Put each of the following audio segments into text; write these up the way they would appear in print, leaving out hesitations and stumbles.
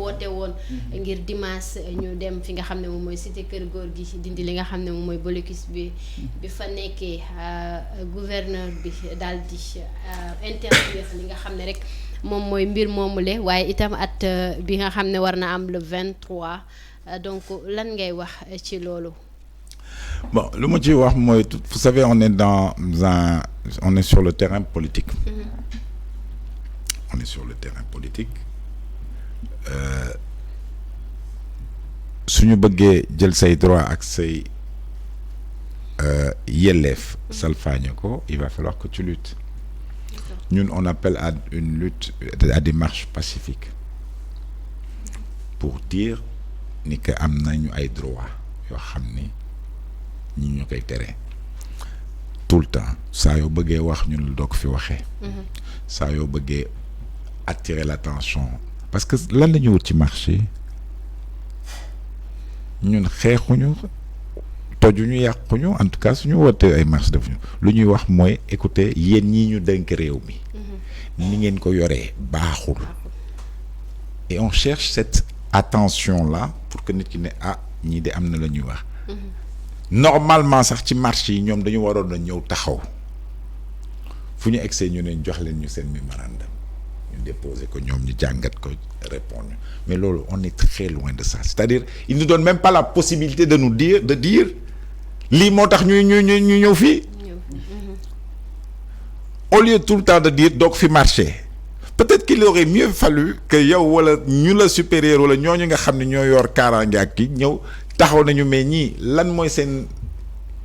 woote woon ngir dimanche ñu dem fi nga xam ne moom mooy cité kër góor gi dindi li nga xam ne moom mooy blocus bi fa nekkee gouverneur bi daal di interdire li nga xam ne rek moom mooy mbir moomule waaye itam at bi nga xam ne war na am le 23 donc lan ngay wax ci loolu. Bon, lu ma ci wax mooy vous savez on est sur le terrain politique. On est sur le terrain politique. suñu bëggee jël say droit ak say yelleef salfaañe ko il va falloir que tu luttes. Ñun on appelle à une lutte, à des marches pacifiques pour dire ni que am nañu ay droit yoo xam ni ñi ñu koy tere tout le temps saa yoo bëggee wax ñun la doog fi waxee saa yoo bëggee attirer l'attention parce que lan la ñu wut ci marché ñun xeexuñu tojuñu yàquñu en tout cas suñu wootee ay marche defuñu lu ñuy wax mooy écoutez yéen ñii ñu dénk réew mi ni ngeen ko yoree baaxul et on cherche cette attention là pour que nit ki ne ah ñii de am na la ñuy wax normalement sax ci marché yi ñoom dañu waroon a ñëw taxaw fu ñu egsee ñu ne jox leen ñu seen mémorandum ñu déposer ko ñoom ñu jàngat ko répondre mais loolu on est très loin de ça c'est-à-dire ils ne donnent même pas la possibilité de nous dire lii moo tax ñu ñëw fii au lieu tout le temps de dire doog fi marché peut-être qu'il aurait mieux fallu que yow wala ñu la supérieur wala ñooñu nga xam ne ñoo yor kaaraange ak ki ñëw taxaw nañu mais ñii lan mooy seen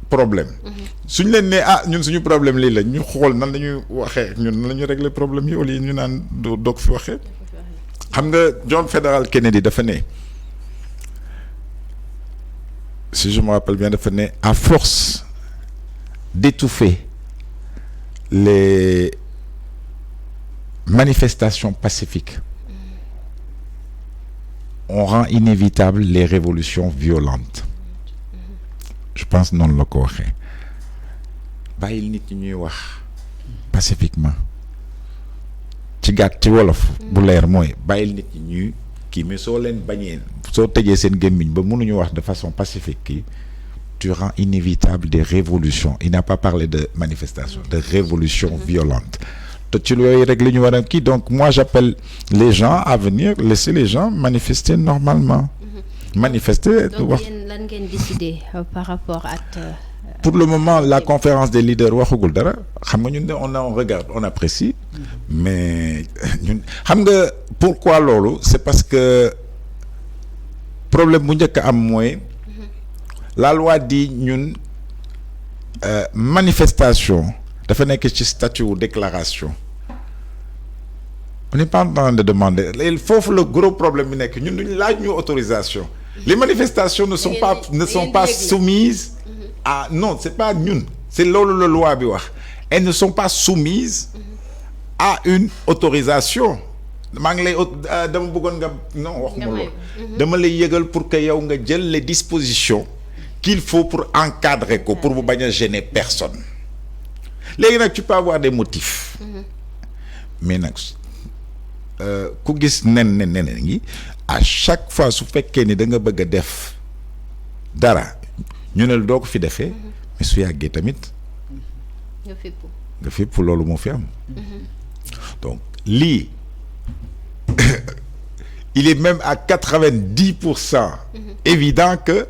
problème suñ leen ne ah ñun suñu problème lii la ñu xool nan la ñuy waxee ñun nan la ñuy régler problème yi au lieu ñu naan doog fi waxee xam nga John Fitzgerald Kennedy dafa ne si je me rappelle bien dafa ne à force d'étouffer les manifestations pacifiques on rend inévitable les révolutions violentes je pense noonu la ko waxee bàyyil nit ñi ñuy wax pacifiquement ci gàtt ci wolof bu leer mooy bàyyil nit ñi ñuy kii mais soo leen bañee soo tëjee seen gémmiñ ba mënuñu wax de façon pacifique kii tu rends inévitable des révolutions il n'a pas parlé de manifestations de révolutions violentes te ci yooyu rek li ñu war a kii donc moi j'appelle les gens à venir laisser les gens manifester normalement manifester donc yéen lan ngeen décider par rapport ak pour le moment la conférence des leaders waxagul dara xam nga ñun de on regarde on apprécie mais ñun xam nga pourquoi loolu c'est parce que problème bu njëkk a am mooy la loi dit ñun manifestation dafa nekk ci statut ou déclaration on n'est pas en train de demander foofu le gros problème bi nekk ñun duñ laaj ñu autorisation les manifestations ne sont pas soumises à non c'est pas ñun c'est loolu la loi bi wax elles ne sont pas soumises à une autorisation maa ngi lay dama bëggoon nga non wax ma loolu dama lay yëgal pour que yow nga jël les dispositions qu'il faut pour encadrer ko pour bu bañ a gêner personne léegi nag tu peux avoir des motifs mais nag ku gis nen ngi à chaque fois su fekkee ni da nga bëgg a def dara ñu ne doo ko fi defee mais su yàggee tamit nga fépp loolu moo fi am donc lii il est même à 90% évident que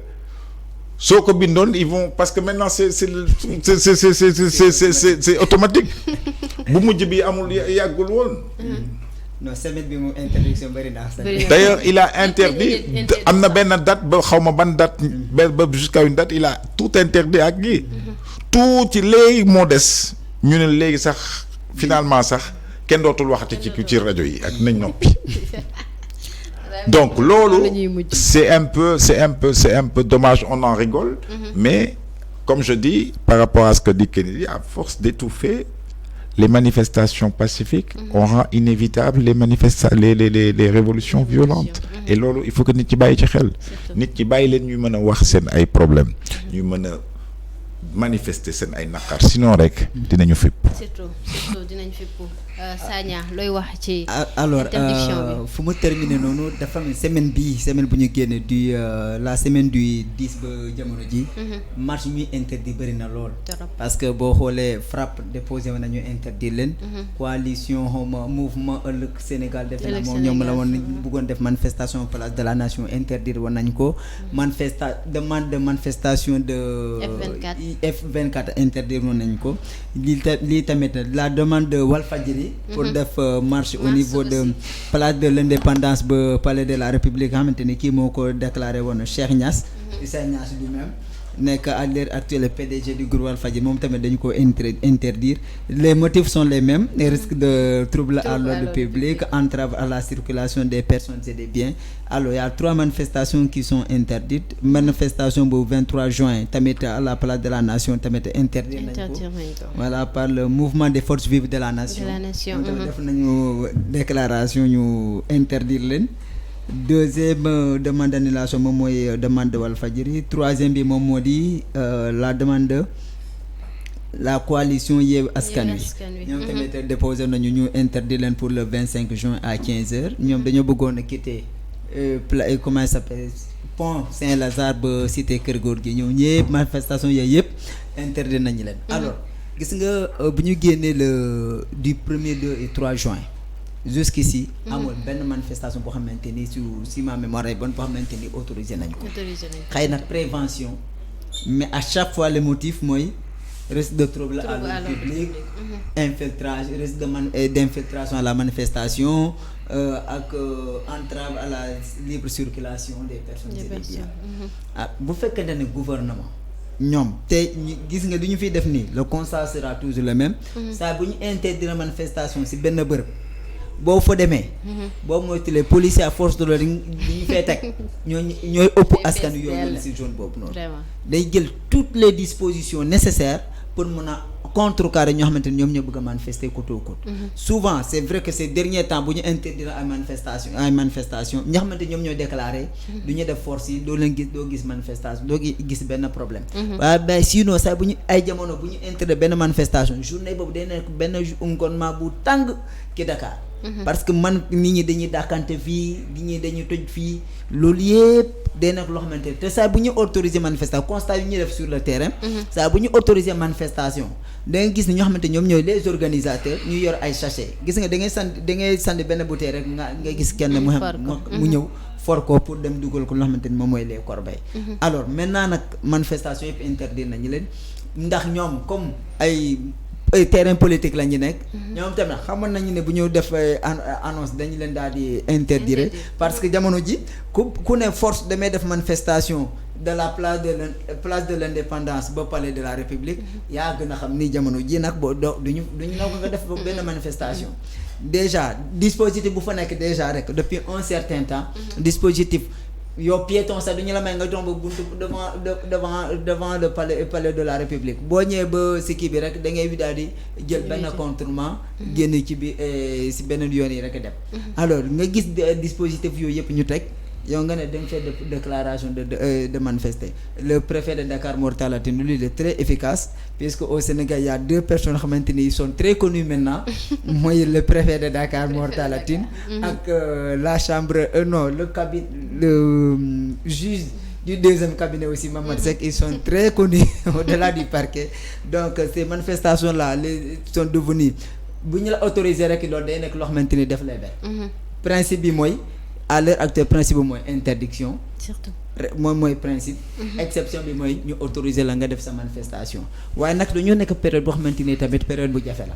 soo ko bindoon ils vont parce que maintenant c'est automatique bu mujj bi amul yàggul woon non semaine bi mu interdiction bëri na d'ailleurs il a interdit am na benn date ba xaw ma ban date ba jusqu'à une date il a tout interdit ak gi tout ci léegi moo des ñu ne léegi sax finalement sax kenn dootul waxati ci rajo yi ak nañ noppi donc loolu c'est un peu dommage on en rigole mais comme je dis par rapport à ce que dit Kennedy à force d'étouffer les manifestations pacifiques on rend inévitable les révolutions violentes et loolu il faut que nit ñi bàyyi ci xel nit ñi bàyyi leen ñuy mën a wax seen ay problèmes ñuy mën a manifester seen ay naqar sinon rek dinañu fépp surtout dinañ fi pour Sagna looy wax ci. alors interdiction bi. fu mu terminer noonu dafa am semaine bu ñu génne du la semaine du 10 ba jamono ji. marche ñuy interdit bëri na lool. parce que boo xoolee FRAPP déposé woon nañu interdit leen. coalition xawma mouvement ëllëg Sénégal defe na moom ñoom la woon bëggoon def manifestation place de la nation interdire woon nañ ko. demande de manifestation de. F24 interdire woon nañ ko. lii tamit la demande de Walfadjri pour def marche au niveau de place de l'indépendance ba palais de la République nga xamante ni kii moo ko déclaré woon Cheikh Niass Issa Niass lui-même nekk à l'heure actuelle PDG du groupe Walfadjri moom tamit dañu ko interdire les motifs sont les mêmes les risques de trouble à l'ordre public, entrave à la circulation des personnes et des biens. Alors il y a 3 manifestations qui sont interdites. Manifestation bu 23 juin tamit à la place de la nation tamit interdire nañ ko voilà par le mouvement des forces vives de la nation tamit def nañu déclaration ñu interdire leen. Deuxième demande d'annulation moom mooy demande de Walfadjri. Troisième bi moom moo di la demande de la coalition Yewwi Askan Wi ñoom tamit déposé nañu ñu interdire leen pour le 25 juin à 15h ñoom dañoo bëggoon a quitter comment ça s'appelle pont Saint-Lazare ba cité Kër Gorgui ñëw ñëpp manifestation yooyu yëpp interdire nañu leen. Alors gis nga bu ñu génnee le du 1er 2 et 3 juin. Jusqu'ici amul benn manifestation boo xamante ni si ma mémoire est bonne boo xamante ni autorisé nañ ko xëy na prévention mais à chaque fois le motif mooy risque de trouble à l'ordre public infiltration risque d'infiltration à la manifestation ak entrave à la libre circulation des personnes et des biens. Bu fekkee ne gouvernement ñoom te gis nga du ñu fiy def nii le constat sera toujours le même. saa bu ñu interdire manifestation si benn bërëb boo fa demee. boo moytuwulee policiers à force de l'ordre li ñu fay teg ñooy ëpp askan wi yoon si zone boobu noonu. day jël toutes les dispositions nécessaires pour mun a contrecarrer ñoo xamante ni ñoom ñoo bëgg a manifester côte à côte. Souvent c'est vrai que ces derniers temps bu ñu interdire ay manifestation ñoo xamante ñoom ñoo déclaré. du ñu def force yi doo gis manifestation doo gis benn problème. waaye ba sinon sax bu ñu ay jamono bu ñu interdire benn manifestation journée boobu day nekk benn ngoonement bu tàng ki Dakar. parce que nit ñi dañuy dàkkante fii nit ñi dañuy toj fii loolu yëpp day nekk loo xamante ne te saa bu ñu autoriser manifestation constat yu ñuy def sur le terrain. saa bu ñu autoriser manifestation da nga gis ne ñoo xamante ñoom ñooy les organisateurs ñu yor ay sachet gis nga da ngay sànni benn bouteille rek nga gis kenn mu ñëw for ko pour dem dugal ko loo xamante ni moom mooy les corbeilles. Alors maintenant nag manifestation yëpp interdire nañu leen ndax ñoom comme ay terrain politique la ñu nekk. ñoom tamit xamoon nañu ne bu ñu def annonce dañu leen daal di interdire parce que jamono ji ku ne force damay def manifestation de la place de l'indépendance ba palais de la République yaa gën a xam ni jamono ji nag boo duñu na ko nga def benn manifestation déjà dispositif bu fa nekk déjà rek depuis un certain temps dispositif yow piéton sax du ñu la may nga tomb buntu devant le palais de la République boo ñëwee ba si kii bi rek da ngay daal di jël benn contournement génn ci bi si beneen yoon yi rek dem. Alors nga gis dispositif yooyu yëpp ñu teg yow nga ne da nga fay déclaration de manifester. Le préfet de Dakar Mor Talla Tine lui il est très efficace puisque au Sénégal il y a 2 personnes xamante ni ils sont très connus maintenant mooy le préfet de Dakar Mor Talla Tine ak la chambre le juge du 2e cabinet aussi Mamadou Seck ils sont très connus au-delà du parquet donc ces manifestations là sont devenues bu ñu la autoriser rek loolu day nekk loo xamante ni def lay benn principe bi mooy à l'heure actuelle principe bi mooy interdiction surtout moom mooy principe exception bi mooy ñu autoriser la nga def sa manifestation waaye nag dañoo nekk période boo xamante ni tamit période bu jafe la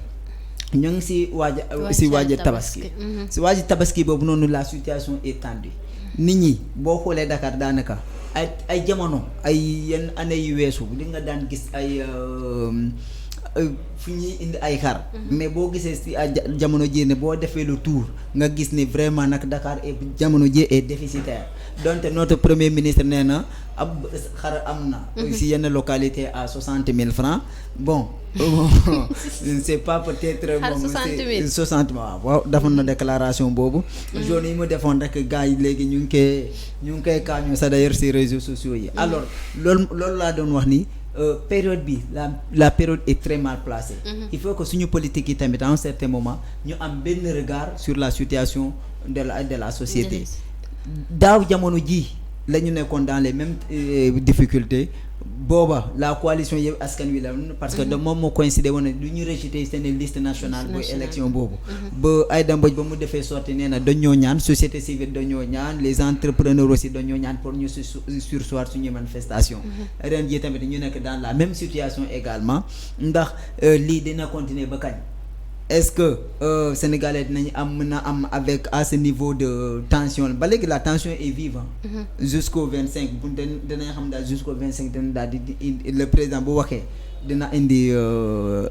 ñoo ngi si waaja tabaski boobu noonu la situation est tendue nit ñi boo xoolee Dakar daanaka ay jamono ay yenn année yu weesu li nga daan gis ay fu ñuy indi ay xar mais boo gisee si jamono ji ne boo defee le tour nga gis ni vraiment nag Dakar jamono ji est déficitaire donte notre premier ministre nee na ab xar am na si yenn localité à 60 000 francs bon c'est pas peut-être moom 60 waaw defoon na déclaration boobu zone yi mu defoon rek gars yi léegi ñu ngi koy kaañoo sa d'ailleurs si réseaux sociaux yi alors loolu laa doon wax ni période bi la période est très mal placée. Il faut que suñu politique yi tamit à un certain moment ñu am benn regard sur la situation de la société. daaw jamono ji la ñu nekkoon dans les mêmes difficultés booba la coalition Yewwi Askan Wi la parce que de moom moo coïncidé woon lu ñu rejeté seen liste nationale bu élection boobu ba Aïda Mbodj ba mu defee sorti nee na dañoo ñaan société civile dañoo ñaan les entrepreneurs aussi dañoo ñaan pour ñu surseoir suñuy manifestation ren ji tamit ñu nekk dans la même situation également ndax lii dina continuer ba kañ. Est-ce que Sénégalais dinañ mën a am avec à ce niveau de tension ba léegi la tension est vive jusqu'au 25 bu dinañ xam daal jusqu'au 25 dina daal di le président bu waxee dina indi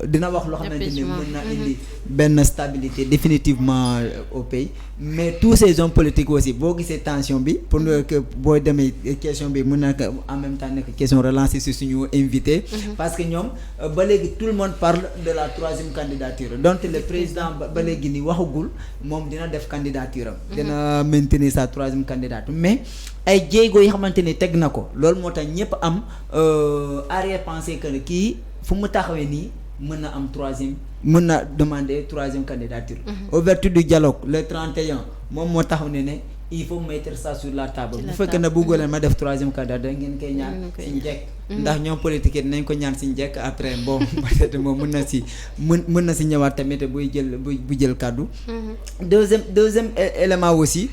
dina wax loo xamante ni mën na indi benn stabilité définitivement au pays mais tous ces hommes politiques aussi boo gisee tension bi pour que boo demee question bi mën na en même temps nekk question relancée sur suñu invité parce que ñoom ba léegi tout le monde parle de la troisième candidature donc le président ba léegi ni waxagul moom dina def candidature am dina maintenir sa troisième candidature mais ay jéego yi xamante ni teg na ko loolu moo tax ñëpp am arrière pensée que kii fu mu taxawee nii mën na am troisième mën na demander troisième candidature. Ouverture du dialogue le 31 moom moo taxaw ne il faut mettre ça sur la table bu fekkee ne bëggoo leen ma def troisième candidature ngeen koy ñaan si njëkk ndax ñoom politique yi dinañ ko ñaan si njëkk après bon peut-être moom mën na si ñëwaat tamit buy jël kàddu deuxième élément aussi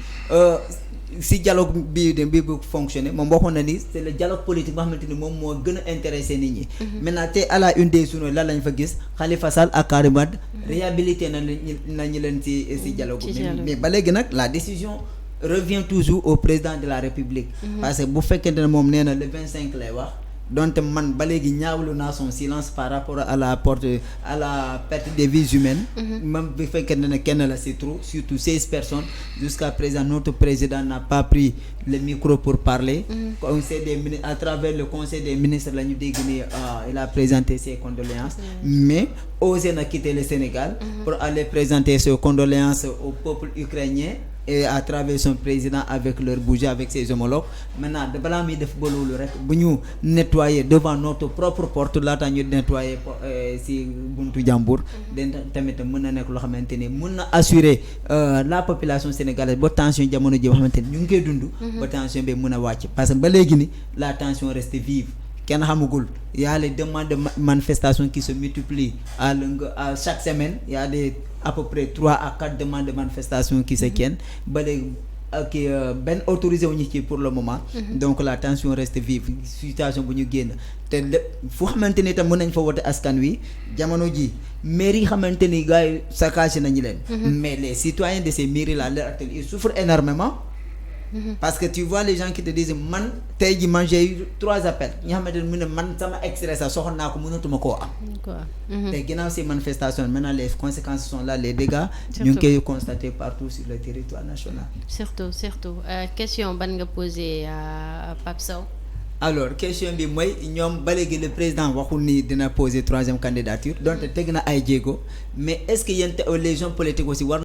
si dialogue bi bu fonctionner moom waxoon na ni c'est le dialogue politique boo xamante ni moom moo gën a intéressé nit ñi maintenant tey à la une des journaux lan lañ fa gis Khalifa Sall ak Karim Wade réhabilité nañu leen si dialogue mais ba léegi nag la décision revient toujours au président de la République parce que bu fekkente ne moom nee na le 25 lay wax donte man ba léegi ñaawlu naa son silence par rapport à la perte des vies humaines même bu fekkee ne kenn la c'est trop surtout 16 personnes jusqu'à présent notre président n'a pas pris le micro pour parler conseil des ministres à travers le conseil des ministres la ñu dégg ni il a présenté ses condoléances mais osé na quitter le Sénégal pour aller présenter ses condoléances au peuple ukrainien et à travers son président avec leur bougie avec ses homologues maintenant balaa muy def ba loolu rek bu ñu nettoyer devant notre propre porte laata ñu nettoyer si buntu jàmbur den tamit mën na nekk loo xamante ni mën na assurer la population sénégalaise ba tension jamono ji boo xamante ni ñu ngi koy dund ba tension bi mën a wàcc parce que ba léegi ni la tension reste vive kenn xamagul y a les demandes de manifestation qui se multiplient à chaque semaine y a à peu près 3 à 4 demandes de manifestation qui se tiennent ba léegi ak benn autorisé wu ñu ci pour le moment donc la tension reste vive situation bu ñu génn te fu xamante ni tam mën nañ fa wote askan wi jamono ji mairie xamante ni gars yi saccagé nañu leen mais les citoyens de ces mairies là leur acte ils souffrent énormément parce que tu vois les gens qui te disent man tey ji man j'ai eu 3 appels ñi xamante ne mu ne man sama extrait sax soxla naa ko mënatuma koo am te ginnaaw ces manifestations maintenant les conséquences sont là les dégâts ñu ngi koy constater partout sur le territoire national surtout question ban nga posé à Pape Sow alors question bi mooy ñoom ba léegi le président waxul ni dina poser 3e candidature donc teg na ay jéego mais est-ce que yéen les gens politiques aussi war